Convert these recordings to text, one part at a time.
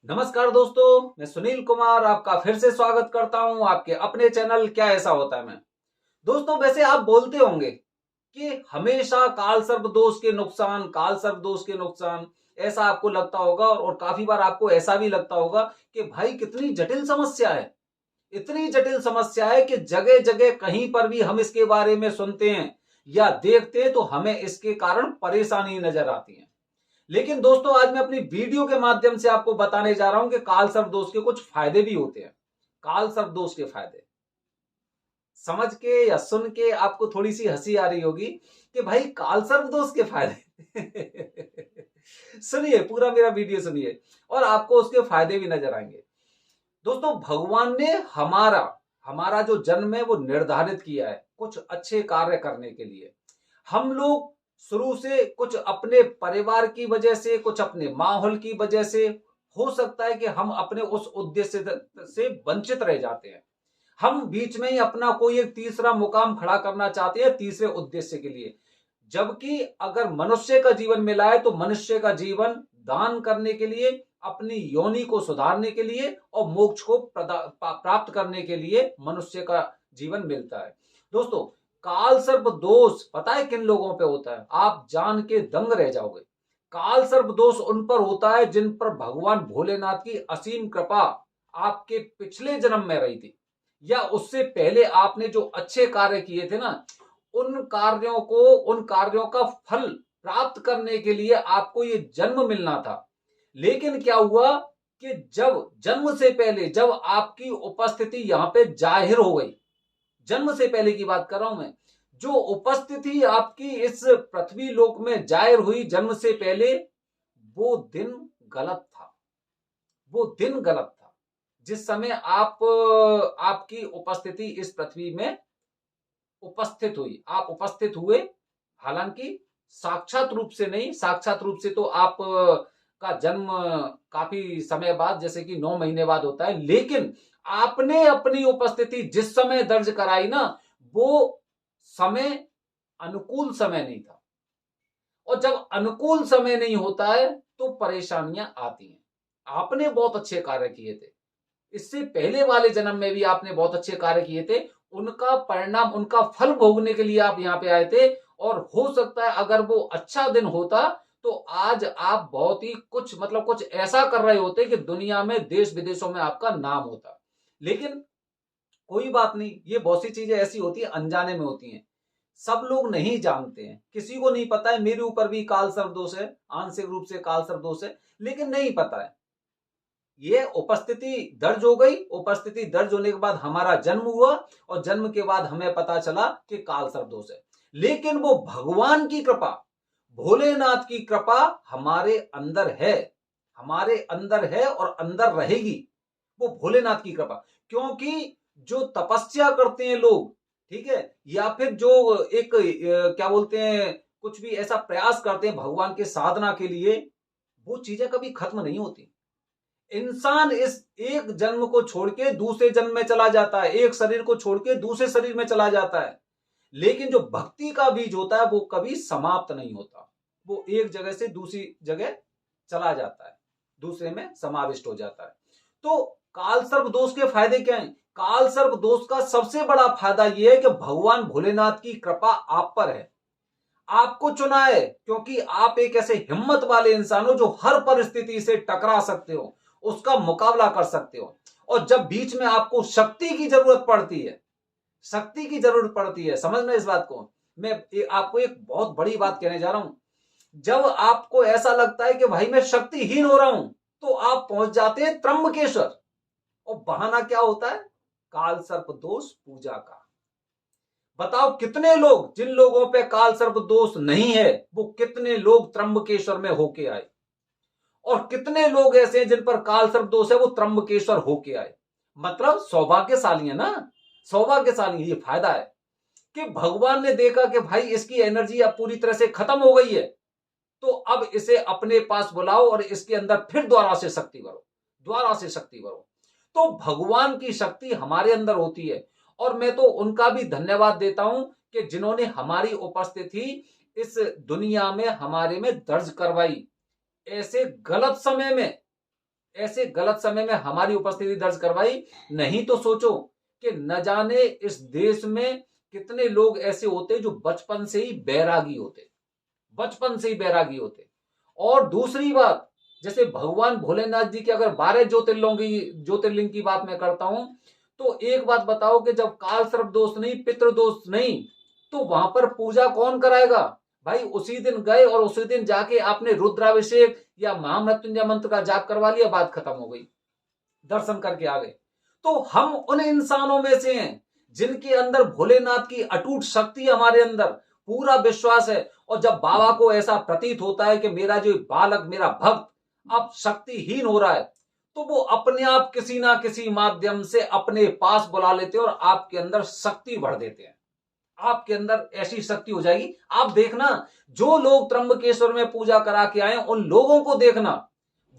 नमस्कार दोस्तों, मैं सुनील कुमार आपका फिर से स्वागत करता हूं आपके अपने चैनल क्या ऐसा होता है में। दोस्तों, वैसे आप बोलते होंगे कि हमेशा काल सर्प दोष के नुकसान, काल सर्प दोष के नुकसान, ऐसा आपको लगता होगा और काफी बार आपको ऐसा भी लगता होगा कि भाई कितनी जटिल समस्या है। इतनी जटिल समस्या है कि जगह जगह कहीं पर भी हम इसके बारे में सुनते हैं या देखते हैं तो हमें इसके कारण परेशानी नजर आती है। लेकिन दोस्तों, आज मैं अपनी वीडियो के माध्यम से आपको बताने जा रहा हूं कि काल सर्प दोष के कुछ फायदे भी होते हैं। काल सर्प दोष के फायदे समझ के या सुन के आपको थोड़ी सी हंसी आ रही होगी कि भाई काल सर्प दोष के फायदे सुनिए, पूरा मेरा वीडियो सुनिए और आपको उसके फायदे भी नजर आएंगे। दोस्तों, भगवान ने हमारा हमारा जो जन्म है वो निर्धारित किया है कुछ अच्छे कार्य करने के लिए। हम लोग शुरू से कुछ अपने परिवार की वजह से, कुछ अपने माहौल की वजह से, हो सकता है कि हम अपने उस उद्देश्य से वंचित रह जाते हैं। हम बीच में ही अपना कोई एक तीसरा मुकाम खड़ा करना चाहते हैं तीसरे उद्देश्य के लिए। जबकि अगर मनुष्य का जीवन मिला है तो मनुष्य का जीवन दान करने के लिए, अपनी योनि को सुधारने के लिए और मोक्ष को प्राप्त करने के लिए मनुष्य का जीवन मिलता है। दोस्तों, काल सर्प दोष पता है किन लोगों पे होता है? आप जान के दंग रह जाओगे। काल सर्प दोष उन पर होता है जिन पर भगवान भोलेनाथ की असीम कृपा आपके पिछले जन्म में रही थी, या उससे पहले आपने जो अच्छे कार्य किए थे ना, उन कार्यों का फल प्राप्त करने के लिए आपको ये जन्म मिलना था। लेकिन क्या हुआ कि जब जन्म से पहले, जब आपकी उपस्थिति यहां पे जाहिर हो गई, जन्म से पहले की बात कर रहा हूं मैं, जो उपस्थिति आपकी इस पृथ्वी लोक में जाहिर हुई जन्म से पहले, वो दिन गलत था। वो दिन गलत था जिस समय आपकी उपस्थिति इस पृथ्वी में उपस्थित हुई, आप उपस्थित हुए। हालांकि साक्षात रूप से नहीं, साक्षात रूप से तो आप का जन्म काफी समय बाद, जैसे कि 9 महीने बाद होता है, लेकिन आपने अपनी उपस्थिति जिस समय दर्ज कराई ना, वो समय अनुकूल समय नहीं था। और जब अनुकूल समय नहीं होता है तो परेशानियां आती हैं। आपने बहुत अच्छे कार्य किए थे, इससे पहले वाले जन्म में भी आपने बहुत अच्छे कार्य किए थे, उनका परिणाम, उनका फल भोगने के लिए आप यहां पे आए थे। और हो सकता है अगर वो अच्छा दिन होता तो आज आप बहुत ही कुछ, मतलब कुछ ऐसा कर रहे होते कि दुनिया में देश विदेशों में आपका नाम होता। लेकिन कोई बात नहीं, ये बहुत सी चीजें ऐसी होती है अनजाने में होती हैं। सब लोग नहीं जानते हैं, किसी को नहीं पता है मेरे ऊपर भी काल सर्प दोष है, आंशिक रूप से काल सर्प दोष है, लेकिन नहीं पता है। ये उपस्थिति दर्ज हो गई, उपस्थिति दर्ज होने के बाद हमारा जन्म हुआ और जन्म के बाद हमें पता चला कि काल सर्प दोष है। लेकिन वो भगवान की कृपा, भोलेनाथ की कृपा हमारे अंदर है, हमारे अंदर है और अंदर रहेगी। वो भोलेनाथ की कृपा, क्योंकि जो तपस्या करते हैं लोग, ठीक है, या फिर जो एक क्या बोलते हैं, कुछ भी ऐसा प्रयास करते हैं भगवान के साधना के लिए, वो चीजें कभी खत्म नहीं होती। इंसान इस एक जन्म को छोड़ के दूसरे जन्म में चला जाता है, एक शरीर को छोड़ के दूसरे शरीर में चला जाता है, लेकिन जो भक्ति का बीज होता है वो कभी समाप्त नहीं होता। वो एक जगह से दूसरी जगह चला जाता है, दूसरे में समाविष्ट हो जाता है। तो काल सर्प दोष के फायदे क्या हैं? काल सर्प दोष का सबसे बड़ा फायदा यह है कि भगवान भोलेनाथ की कृपा आप पर है, आपको चुना है, क्योंकि आप एक ऐसे हिम्मत वाले इंसान हो जो हर परिस्थिति से टकरा सकते हो, उसका मुकाबला कर सकते हो। और जब बीच में आपको शक्ति की जरूरत पड़ती है, शक्ति की जरूरत पड़ती है, समझना इस बात को। मैं आपको एक बहुत बड़ी बात कहने जा रहा हूं। जब आपको ऐसा लगता है कि भाई मैं शक्तिहीन हो रहा हूं, तो आप पहुंच जाते हैं त्र्यंबकेश्वर। और बहाना क्या होता है? काल सर्प दोष पूजा का। बताओ कितने लोग, जिन लोगों पे काल सर्प दोष नहीं है, वो कितने लोग त्र्यंबकेश्वर में होके आए, और कितने लोग ऐसे हैं जिन पर काल सर्प दोष है वो त्र्यंबकेश्वर होके आए। मतलब सौभाग्यशाली है ना, सौभाग्यशाली। ये फायदा है कि भगवान ने देखा कि भाई इसकी एनर्जी अब पूरी तरह से खत्म हो गई है, तो अब इसे अपने पास बुलाओ और इसके अंदर फिर दोबारा से शक्ति भरो, दोबारा से शक्ति भरो। तो भगवान की शक्ति हमारे अंदर होती है। और मैं तो उनका भी धन्यवाद देता हूं कि जिन्होंने हमारी उपस्थिति इस दुनिया में हमारे में दर्ज करवाई, ऐसे गलत समय में, ऐसे गलत समय में हमारी उपस्थिति दर्ज करवाई। नहीं तो सोचो कि न जाने इस देश में कितने लोग ऐसे होते जो बचपन से ही बैरागी होते, बचपन से ही बैरागी होते। और दूसरी बात, जैसे भगवान भोलेनाथ जी के अगर 12 ज्योतिर्लिंग की बात मैं करता हूं, तो एक बात बताओ कि जब काल सर्प दोष नहीं, पितृ दोष नहीं, तो वहां पर पूजा कौन कराएगा भाई? उसी दिन गए और उसी दिन जाके आपने रुद्राभिषेक या महामृत्युंजय मंत्र का जाप करवा लिया, बात खत्म हो गई, दर्शन करके आ गए। तो हम उन इंसानों में से हैं जिनके अंदर भोलेनाथ की अटूट शक्ति, हमारे अंदर पूरा विश्वास है। और जब बाबा को ऐसा प्रतीत होता है कि मेरा जो बालक, मेरा भक्त अब शक्तिहीन हो रहा है, तो वो अपने आप किसी ना किसी माध्यम से अपने पास बुला लेते हैं और आपके अंदर शक्ति भर देते हैं। आपके अंदर ऐसी शक्ति हो जाएगी, आप देखना, जो लोग त्र्यंबकेश्वर में पूजा करा के आए उन लोगों को देखना,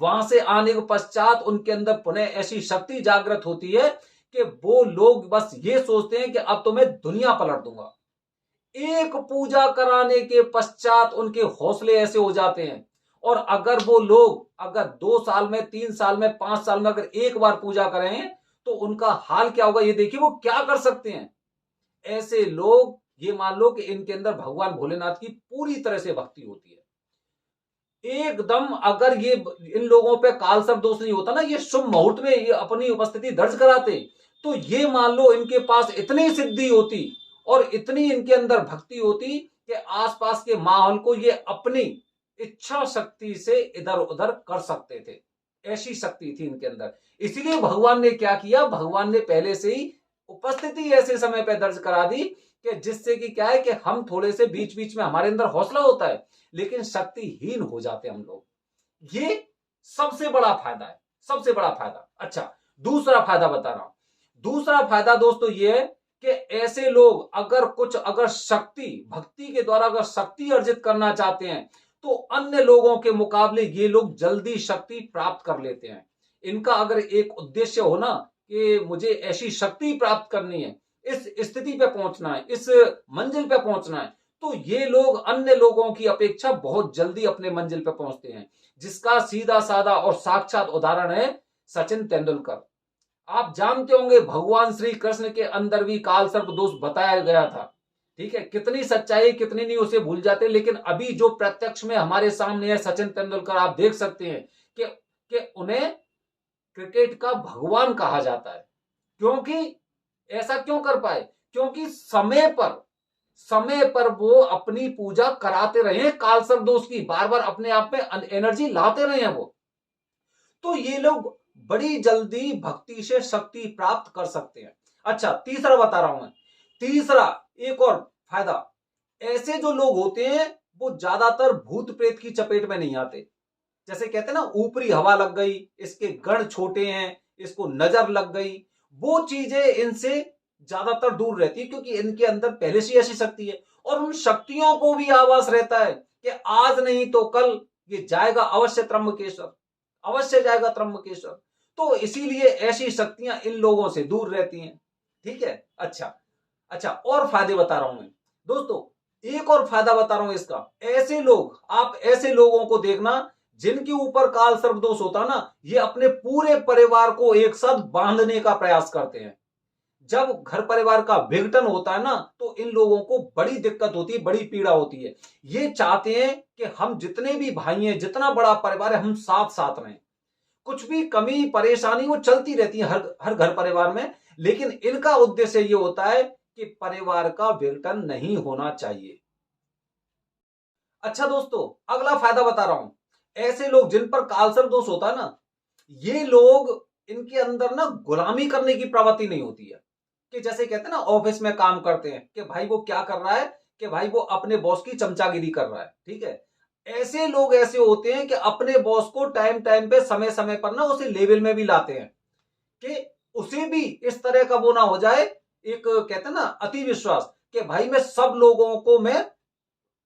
वहां से आने के पश्चात उनके अंदर पुनः ऐसी शक्ति जागृत होती है कि वो लोग बस ये सोचते हैं कि अब तो मैं दुनिया पलट दूंगा। एक पूजा कराने के पश्चात उनके हौसले ऐसे हो जाते हैं। और अगर वो लोग अगर 2 साल में, 3 साल में, 5 साल में अगर एक बार पूजा करें तो उनका हाल क्या होगा, ये देखिए वो क्या कर सकते हैं। ऐसे लोग, ये मान लो कि इनके अंदर भगवान भोलेनाथ की पूरी तरह से भक्ति होती है एकदम। अगर ये इन लोगों पे काल सर्प दोष नहीं होता ना, ये शुभ मुहूर्त में ये अपनी उपस्थिति दर्ज कराते, तो ये मान लो इनके पास इतनी सिद्धि होती और इतनी इनके अंदर भक्ति होती कि आसपास के माहौल को ये अपनी इच्छा शक्ति से इधर उधर कर सकते थे। ऐसी शक्ति थी इनके अंदर। इसीलिए भगवान ने क्या किया, भगवान ने पहले से ही उपस्थिति ऐसे समय पर दर्ज करा दी कि जिससे कि क्या है कि हम थोड़े से बीच बीच में हमारे अंदर हौसला होता है लेकिन शक्तिहीन हो जाते हम लोग। ये सबसे बड़ा फायदा है, सबसे बड़ा फायदा। अच्छा, दूसरा फायदा बता रहा हूं। दूसरा फायदा दोस्तों ये है कि ऐसे लोग अगर शक्ति, भक्ति के द्वारा अगर शक्ति अर्जित करना चाहते हैं तो अन्य लोगों के मुकाबले ये लोग जल्दी शक्ति प्राप्त कर लेते हैं। इनका अगर एक उद्देश्य हो ना कि मुझे ऐसी शक्ति प्राप्त करनी है, इस स्थिति पे पहुंचना है, इस मंजिल पे पहुंचना है, तो ये लोग अन्य लोगों की अपेक्षा बहुत जल्दी अपने मंजिल पे पहुंचते हैं। जिसका सीधा साधा और साक्षात उदाहरण है सचिन तेंदुलकर। आप जानते होंगे भगवान श्री कृष्ण के अंदर भी काल सर्प दोष बताया गया था। ठीक है, कितनी सच्चाई कितनी नहीं उसे भूल जाते, लेकिन अभी जो प्रत्यक्ष में हमारे सामने है सचिन तेंदुलकर, आप देख सकते हैं कि उन्हें क्रिकेट का भगवान कहा जाता है। क्योंकि ऐसा क्यों कर पाए? क्योंकि समय पर वो अपनी पूजा कराते रहे, काल सर्प दोष की बार बार अपने आप में एनर्जी लाते रहे हैं वो। तो ये लोग बड़ी जल्दी भक्ति से शक्ति प्राप्त कर सकते हैं। अच्छा, तीसरा बता रहा हूं मैं। तीसरा एक और फायदा, ऐसे जो लोग होते हैं वो ज्यादातर भूत प्रेत की चपेट में नहीं आते। जैसे कहते हैं ना, ऊपरी हवा लग गई, इसके गण छोटे हैं, इसको नजर लग गई, वो चीजें इनसे ज्यादातर दूर रहती है क्योंकि इनके अंदर पहले से ऐसी शक्ति है। और उन शक्तियों को भी आभास रहता है कि आज नहीं तो कल ये जाएगा अवश्य त्र्यंबकेश्वर, अवश्य जाएगा त्र्यंबकेश्वर। तो इसीलिए ऐसी शक्तियां इन लोगों से दूर रहती हैं। ठीक है। अच्छा, और फायदे बता रहा हूं मैं दोस्तों, एक और फायदा बता रहा हूं इसका। ऐसे लोग, आप ऐसे लोगों को देखना जिनके ऊपर काल सर्प दोष होता ना, ये अपने पूरे परिवार को एक साथ बांधने का प्रयास करते हैं। जब घर परिवार का विघटन होता है ना, तो इन लोगों को बड़ी दिक्कत होती है, बड़ी पीड़ा होती है। ये चाहते हैं कि हम जितने भी भाई हैं, जितना बड़ा परिवार है, हम साथ साथ रहें। कुछ भी कमी परेशानी वो चलती रहती है हर घर परिवार में, लेकिन इनका उद्देश्य ये होता है कि परिवार का विघटन नहीं होना चाहिए। अच्छा दोस्तों, अगला फायदा बता रहा हूं। ऐसे लोग जिन पर काल सर्प दोष होता है ना, ये लोग, इनके अंदर ना गुलामी करने की प्रवृत्ति नहीं होती है। कि जैसे कहते हैं ना, ऑफिस में काम करते हैं कि भाई वो क्या कर रहा है, कि भाई वो अपने बॉस की चमचागिरी कर रहा है। ठीक है, ऐसे लोग ऐसे होते हैं कि अपने बॉस को टाइम टाइम पे, समय समय पर ना उसे लेवल में भी लाते हैं कि उसे भी इस तरह का वो ना हो जाए, एक कहते हैं ना अति विश्वास, कि भाई मैं सब लोगों को मैं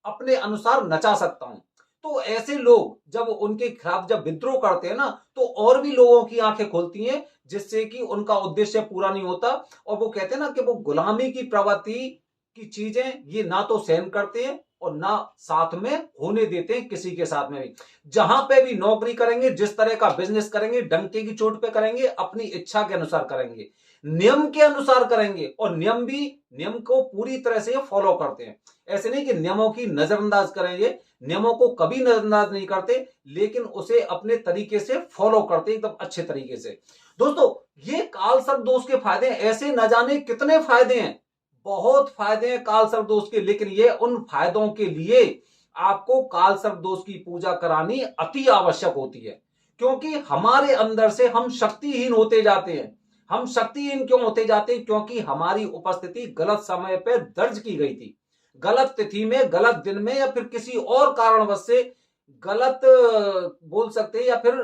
अपने अनुसार नचा सकता हूं। तो ऐसे लोग जब उनके खिलाफ जब विद्रोह करते हैं ना, तो और भी लोगों की आंखें खुलती हैं, जिससे कि उनका उद्देश्य पूरा नहीं होता। और वो कहते हैं ना कि वो गुलामी की प्रवृत्ति की चीजें ये ना तो सहन करते हैं और ना साथ में होने देते हैं किसी के साथ में भी। जहां पे भी नौकरी करेंगे, जिस तरह का बिजनेस करेंगे, डंके की चोट पे करेंगे, अपनी इच्छा के अनुसार करेंगे, नियम के अनुसार करेंगे, और नियम को पूरी तरह से फॉलो करते हैं। ऐसे नहीं कि नियमों की नजरअंदाज करेंगे, नियमों को कभी नजरअंदाज नहीं करते, लेकिन उसे अपने तरीके से फॉलो करते एकदम अच्छे तरीके से। दोस्तों, ये कालसर्प दोष के फायदे ऐसे न जाने कितने फायदे हैं, बहुत फायदे हैं कालसर्प दोष के, लेकिन ये उन फायदों के लिए आपको कालसर्प दोष की पूजा करानी अति आवश्यक होती है। क्योंकि हमारे अंदर से हम शक्तिहीन होते जाते हैं। हम शक्तिहीन क्यों होते जाते हैं? क्योंकि हमारी उपस्थिति गलत समय पर दर्ज की गई थी, गलत तिथि में, गलत दिन में, या फिर किसी और कारणवश से गलत बोल सकते हैं, या फिर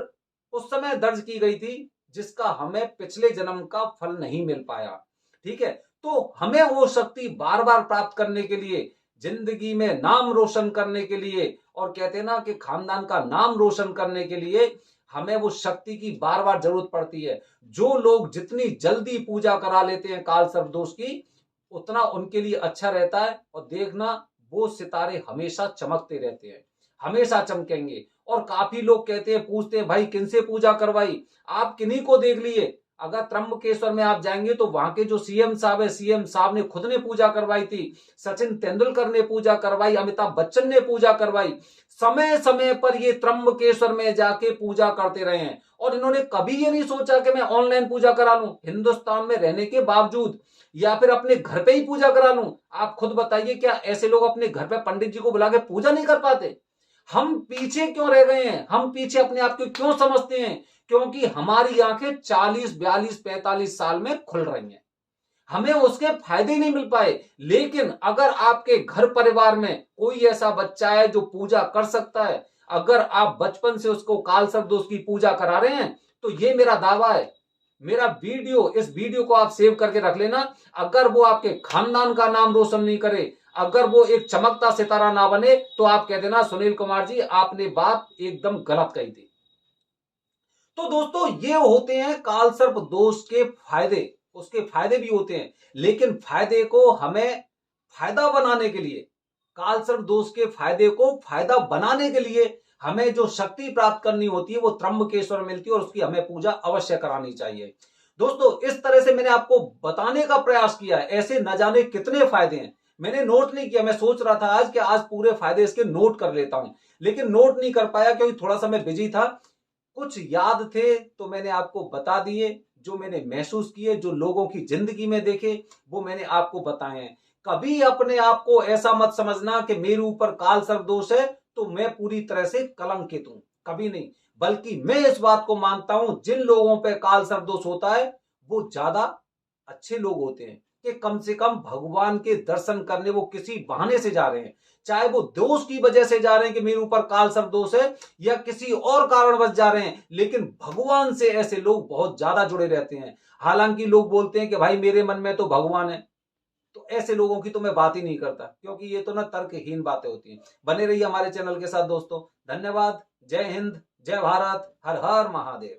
उस समय दर्ज की गई थी जिसका हमें पिछले जन्म का फल नहीं मिल पाया। ठीक है, तो हमें वो शक्ति बार बार प्राप्त करने के लिए, जिंदगी में नाम रोशन करने के लिए, और कहते हैं ना कि खानदान का नाम रोशन करने के लिए हमें वो शक्ति की बार बार जरूरत पड़ती है। जो लोग जितनी जल्दी पूजा करा लेते हैं कालसर्प दोष की, उतना उनके लिए अच्छा रहता है। और देखना, वो सितारे हमेशा चमकते रहते हैं, हमेशा चमकेंगे। और काफी लोग कहते हैं, पूछते हैं, भाई किनसे पूजा करवाई? आप किन्हीं को देख लिए। अगर त्र्यंबकेश्वर में आप जाएंगे तो वहां के जो सीएम साहब है, सीएम साहब ने खुद ने पूजा करवाई थी, सचिन तेंदुलकर ने पूजा करवाई, अमिताभ बच्चन ने पूजा करवाई। समय समय पर ये त्र्यंबकेश्वर में जाके पूजा करते रहे हैं, और इन्होंने कभी ये नहीं सोचा कि मैं ऑनलाइन पूजा करा लूं, हिंदुस्तान में रहने के बावजूद, या फिर अपने घर पे ही पूजा करा लूं। आप खुद बताइए, क्या ऐसे लोग अपने घर पे पंडित जी को बुला के पूजा नहीं कर पाते? हम पीछे क्यों रह गए हैं? हम पीछे अपने आप को क्यों समझते हैं? क्योंकि हमारी आंखें 40, 42, 45 साल में खुल रही हैं, हमें उसके फायदे नहीं मिल पाए। लेकिन अगर आपके घर परिवार में कोई ऐसा बच्चा है जो पूजा कर सकता है, अगर आप बचपन से उसको कालसर्प दोष की पूजा करा रहे हैं, तो ये मेरा दावा है, मेरा वीडियो, इस वीडियो को आप सेव करके रख लेना। अगर वो आपके खानदान का नाम रोशन नहीं करे, अगर वो एक चमकता सितारा ना बने, तो आप कह देना, सुनील कुमार जी आपने बात एकदम गलत कही थी। तो दोस्तों, ये होते हैं कालसर्प दोष के फायदे। उसके फायदे भी होते हैं, लेकिन फायदे को हमें फायदा बनाने के लिए, कालसर्प दोष के फायदे को फायदा बनाने के लिए हमें जो शक्ति प्राप्त करनी होती है वो त्र्यंबकेश्वर मिलती है, और उसकी हमें पूजा अवश्य करानी चाहिए। दोस्तों, इस तरह से मैंने आपको बताने का प्रयास किया है। ऐसे न जाने कितने फायदे हैं, मैंने नोट नहीं किया। मैं सोच रहा था आज कि आज पूरे फायदे इसके नोट कर लेता हूं, लेकिन नोट नहीं कर पाया क्योंकि थोड़ा सा मैं बिजी था। कुछ याद थे तो मैंने आपको बता दिए, जो मैंने महसूस किए, जो लोगों की जिंदगी में देखे, वो मैंने आपको बताए हैं। कभी अपने आप को ऐसा मत समझना कि मेरे ऊपर कालसर्प दोष है तो मैं पूरी तरह से कलंकित हूं, कभी नहीं। बल्कि मैं इस बात को मानता हूं, जिन लोगों पे कालसर्प दोष होता है वो ज्यादा अच्छे लोग होते हैं, कि कम से कम भगवान के दर्शन करने वो किसी बहाने से जा रहे हैं। चाहे वो दोष की वजह से जा रहे हैं कि मेरे ऊपर कालसर्प दोष है, या किसी और कारणवश जा रहे हैं, लेकिन भगवान से ऐसे लोग बहुत ज्यादा जुड़े रहते हैं। हालांकि लोग बोलते हैं कि भाई मेरे मन में तो भगवान है, तो ऐसे लोगों की तो मैं बात ही नहीं करता, क्योंकि ये तो ना तर्कहीन बातें होती हैं। बने रहिए हमारे चैनल के साथ दोस्तों। धन्यवाद। जय हिंद, जय भारत, हर हर महादेव।